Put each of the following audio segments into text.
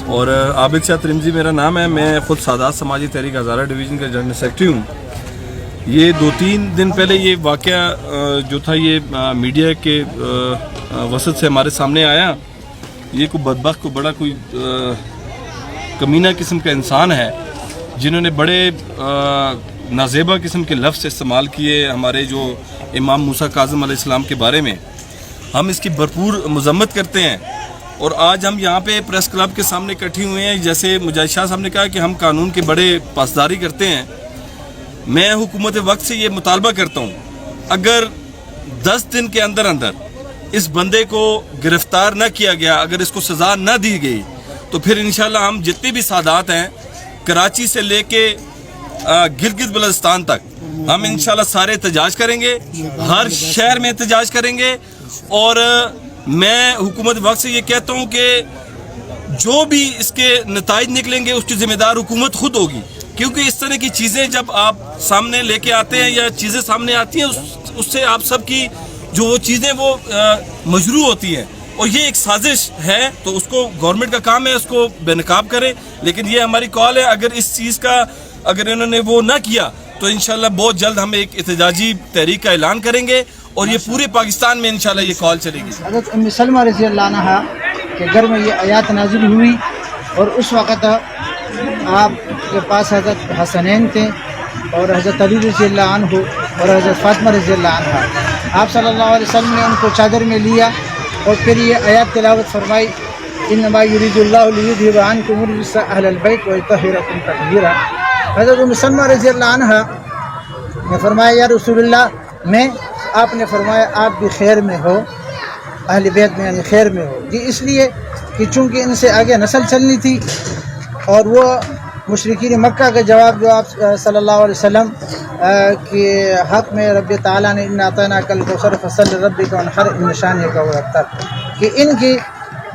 اور عابد شاہ ترمزی میرا نام ہے. میں خود سادات سماجی تحریک ہزارہ ڈویژن کا جنرل سیکرٹری ہوں. یہ 2-3 دن پہلے یہ واقعہ جو تھا یہ میڈیا کے وسط سے ہمارے سامنے آیا. یہ کوئی بدبخت کو بڑا کوئی کمینہ قسم کا انسان ہے جنہوں نے بڑے نازیبا قسم کے لفظ استعمال کیے ہمارے جو امام موسیٰ کاظم علیہ السلام کے بارے میں. ہم اس کی بھرپور مذمت کرتے ہیں اور آج ہم یہاں پہ پریس کلب کے سامنے اکٹھے ہوئے ہیں. جیسے مجاہد شاہ صاحب نے کہا کہ ہم قانون کے بڑے پاسداری کرتے ہیں. میں حکومت وقت سے یہ مطالبہ کرتا ہوں اگر 10 دن کے اندر اس بندے کو گرفتار نہ کیا گیا, اگر اس کو سزا نہ دی گئی تو پھر انشاءاللہ ہم جتنے بھی سادات ہیں کراچی سے لے کے گلگت بلتستان تک ہم انشاءاللہ سارے احتجاج کریں گے, ہر شہر میں احتجاج کریں گے. اور میں حکومت وقت سے یہ کہتا ہوں کہ جو بھی اس کے نتائج نکلیں گے اس کی ذمہ دار حکومت خود ہوگی, کیونکہ اس طرح کی چیزیں جب آپ سامنے لے کے آتے ہیں یا چیزیں سامنے آتی ہیں اس سے آپ سب کی جو وہ چیزیں وہ مجروح ہوتی ہیں. اور یہ ایک سازش ہے تو اس کو گورنمنٹ کا کام ہے اس کو بے نقاب کرے. لیکن یہ ہماری کال ہے اگر اس چیز کا اگر انہوں نے وہ نہ کیا تو انشاءاللہ بہت جلد ہم ایک احتجاجی تحریک کا اعلان کریں گے اور یہ پورے پاکستان میں انشاءاللہ یہ کال چلے گی. حضرت ام سلمہ رضی اللہ عنہا کے گھر میں یہ آیات نازل ہوئی اور اس وقت آپ کے پاس حضرت حسنین تھے اور حضرت علی رضی اللہ عنہ اور حضرت فاطمہ رضی اللہ عنہ. آپ صلی اللہ علیہ وسلم نے ان کو چادر میں لیا اور پھر یہ آیات تلاوت فرمائی, انما یرید اللہ لیذھب عنکم الرجس اہل البیت ویطہرکم تطہیرا. حضرت ام سلمہ رضی اللہ عنہ نے فرمایا یا رسول اللہ میں, آپ نے فرمایا آپ بھی خیر میں ہو, اہل بیت میں یعنی خیر میں ہو. یہ اس لیے کہ چونکہ ان سے آگے نسل چلنی تھی اور وہ مشرکین مکہ کا جواب جو آپ صلی اللہ علیہ وسلم کے حق میں رب تعالیٰ نے انا اعطیناک الکوثر فصلی لربک وانحر ان شانئک هو الابتر, کہ ان کی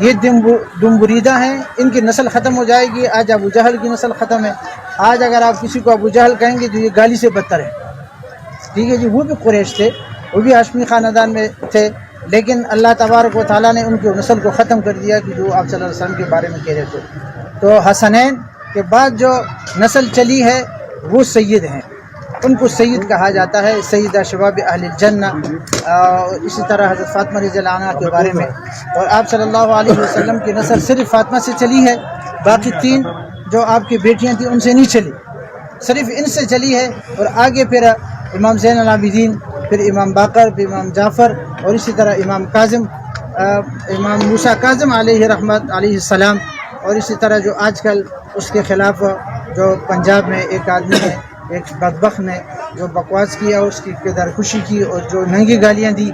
یہ دم بریدہ ہیں, ان کی نسل ختم ہو جائے گی. آج ابو جہل کی نسل ختم ہے. آج اگر آپ کسی کو ابو جہل کہیں گے تو یہ گالی سے بدتر ہے. ٹھیک ہے جی, وہ بھی قریش تھے, وہ بھی ہاشمی خاندان میں تھے, لیکن اللہ تبارک و تعالیٰ نے ان کی نسل کو ختم کر دیا کہ جو آپ صلی اللہ علیہ وسلم کے بارے میں کہہ رہے تھے. تو حسنین کے بعد جو نسل چلی ہے وہ سید ہیں, ان کو سید کہا جاتا ہے, سیدہ شباب اہل الجنہ. اسی طرح حضرت فاطمہ رضی اللہ عنہ کے بارے میں. اور آپ صلی اللہ علیہ وسلم کی نسل صرف فاطمہ سے چلی ہے, باقی 3 جو آپ کی بیٹیاں تھیں ان سے نہیں چلی, صرف ان سے چلی ہے. اور آگے پھر امام زین العابدین, پھر امام باقر, پھر امام جعفر اور اسی طرح امام کاظم, امام موسیٰ کاظم علیہ رحمت علیہ السلام. اور اسی طرح جو آج کل اس کے خلاف جو پنجاب میں ایک آدمی ہے, ایک بدبخت نے جو بکواس کیا, اس کی کردارکشی کی اور جو ننگی گالیاں دی,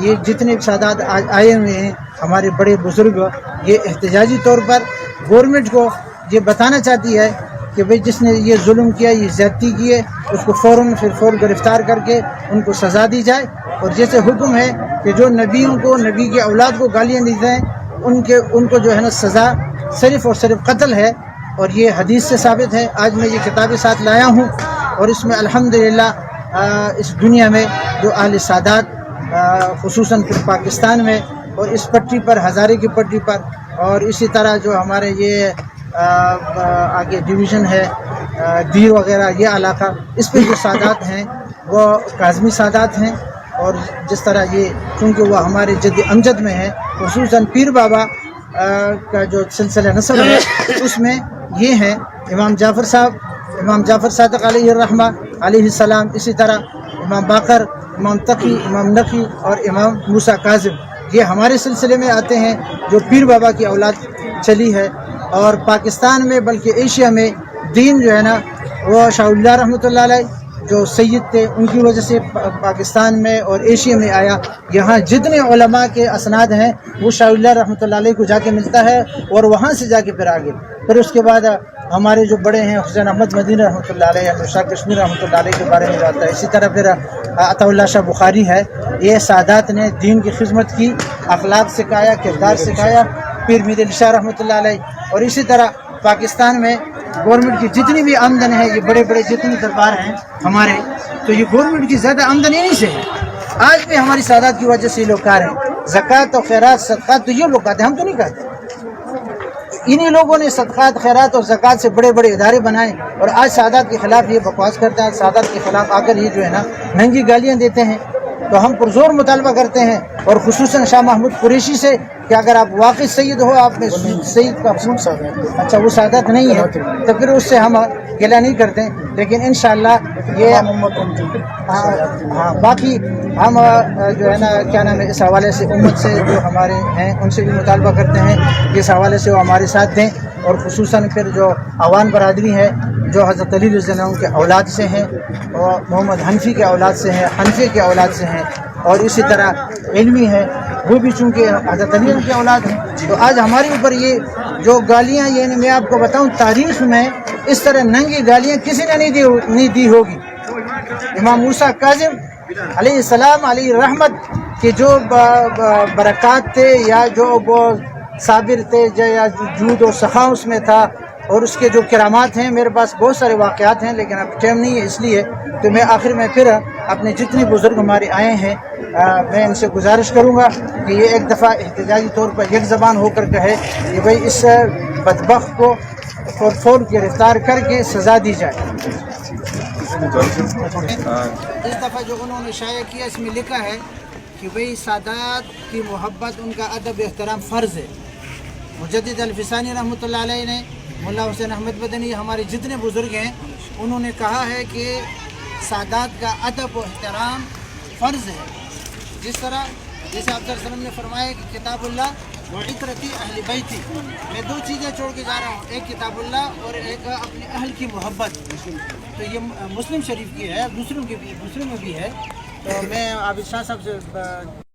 یہ جتنے سادات آج آئے ہوئے ہیں ہمارے بڑے بزرگ, یہ احتجاجی طور پر گورنمنٹ کو یہ بتانا چاہتی ہے کہ بھئی جس نے یہ ظلم کیا, یہ زیادتی کی ہے, اس کو فوراً گرفتار کر کے ان کو سزا دی جائے. اور جیسے حکم ہے کہ جو نبیوں کو, نبی کے اولاد کو گالیاں دیتے ہیں ان کو جو ہے نا سزا صرف اور صرف قتل ہے. اور یہ حدیث سے ثابت ہے. آج میں یہ کتابیں ساتھ لایا ہوں اور اس میں الحمدللہ اس دنیا میں جو اہل سادات خصوصاً پاکستان میں اور اس پٹی پر, ہزارے کی پٹی پر, اور اسی طرح جو ہمارے یہ آگے ڈویژن ہے دیر وغیرہ یہ علاقہ, اس پہ جو سادات ہیں وہ کاظمی سادات ہیں. اور جس طرح یہ چونکہ وہ ہمارے جد امجد میں ہے, خصوصاً پیر بابا کا جو سلسلہ نسب ہے اس میں یہ ہیں امام جعفر صاحب, امام جعفر صادق علیہ الرحمہ علیہ السلام, اسی طرح امام باقر, امام تقی, امام نقی اور امام موسیٰ کاظم. یہ ہمارے سلسلے میں آتے ہیں جو پیر بابا کی اولاد چلی ہے. اور پاکستان میں بلکہ ایشیا میں دین جو ہے نا وہ شاہ اللہ رحمۃ اللہ علیہ جو سید تھے ان کی وجہ سے پاکستان میں اور ایشیا میں آیا. یہاں جتنے علماء کے اسناد ہیں وہ شاہ اللہ رحمۃ اللہ علیہ کو جا کے ملتا ہے اور وہاں سے جا کے پھر آگے پھر اس کے بعد ہمارے جو بڑے ہیں حسین احمد مدینی رحمۃ اللہ علیہ, شاہ کشمیر رحمۃ اللہ علیہ کے بارے میں جاتا ہے. اسی طرح پھر عطا اللہ شاہ بخاری ہے. یہ سادات نے دین کی خدمت کی, اخلاق سکھایا, کردار سکھایا. پیر میر علی شاہ رحمۃ اللہ علیہ. اور اسی طرح پاکستان میں گورنمنٹ کی جتنی بھی آمدن ہے, یہ بڑے بڑے جتنے دربار ہیں ہمارے, تو یہ گورنمنٹ کی زیادہ آمدن انہیں سے ہے. آج بھی ہماری سادات کی وجہ سے یہ لوگ کھا رہے ہیں. زکوٰۃ و خیرات صدقات تو یہ لوگ کھاتے ہیں, ہم تو نہیں کھاتے. انہی لوگوں نے صدقات خیرات اور زکوٰۃ سے بڑے بڑے ادارے بنائے، اور آج سادات کے خلاف یہ بکواس کرتا ہے، سادات کے خلاف آ کر یہ جو ہے نا ننگی گالیاں دیتے ہیں۔ تو ہم پرزور مطالبہ کرتے ہیں، اور خصوصاً شاہ محمود قریشی سے، کہ اگر آپ واقعی سید ہو، آپ میں سید کا اچھا وہ سادات نہیں ہے تو پھر اس سے ہم گلہ نہیں کرتے، لیکن انشاءاللہ یہ ہاں باقی ہم جو ہے نا کیا نام ہے اس حوالے سے امت سے جو ہمارے ہیں ان سے بھی مطالبہ کرتے ہیں کہ اس حوالے سے وہ ہمارے ساتھ دیں، اور خصوصاً پھر جو عوان برادری ہے جو حضرت علی رضی اللہ عنہ کے اولاد سے ہیں، اور محمد حنفی کے اولاد سے ہیں، حنفی کے اولاد سے ہیں، اور اسی طرح علمی ہے وہ بھی چونکہ حضرت علی کے اولاد ہیں، تو آج ہمارے اوپر یہ جو گالیاں، یعنی میں آپ کو بتاؤں تاریخ میں اس طرح ننگی گالیاں کسی نے نہیں دی ہوگی۔ امام موسیٰ کاظم علیہ السلام علیہ رحمت کے جو برکات تھے، یا جو وہ صابر تھے، یا جود و سخا اس میں تھا، اور اس کے جو کرامات ہیں، میرے پاس بہت سارے واقعات ہیں لیکن اب ٹائم نہیں ہے، اس لیے تو میں آخر میں پھر اپنے جتنے بزرگ ہمارے آئے ہیں میں ان سے گزارش کروں گا کہ یہ ایک دفعہ احتجاجی طور پر یک زبان ہو کر کہے کہ بھئی اس بدبخت کو فور گرفتار کر کے سزا دی جائے۔ اس دفعہ جو انہوں نے شائع کیا اس میں لکھا ہے کہ بھئی سادات کی محبت، ان کا ادب احترام فرض ہے۔ مجدد الفسانی رحمۃ اللہ علیہ نے، ملا حسین احمد مدنی، ہمارے جتنے بزرگ ہیں انہوں نے کہا ہے کہ سادات کا ادب و احترام فرض ہے، جس طرح جیسے آپ صلی اللہ علیہ وسلم نے فرمایا کہ کتاب اللہ و عطرتی اہل بیتی، میں دو چیزیں چھوڑ کے جا رہا ہوں، ایک کتاب اللہ اور ایک اپنے اہل کی محبت۔ تو یہ مسلم شریف کی ہے، دوسروں میں بھی ہے، تو میں عابد شاہ صاحب سے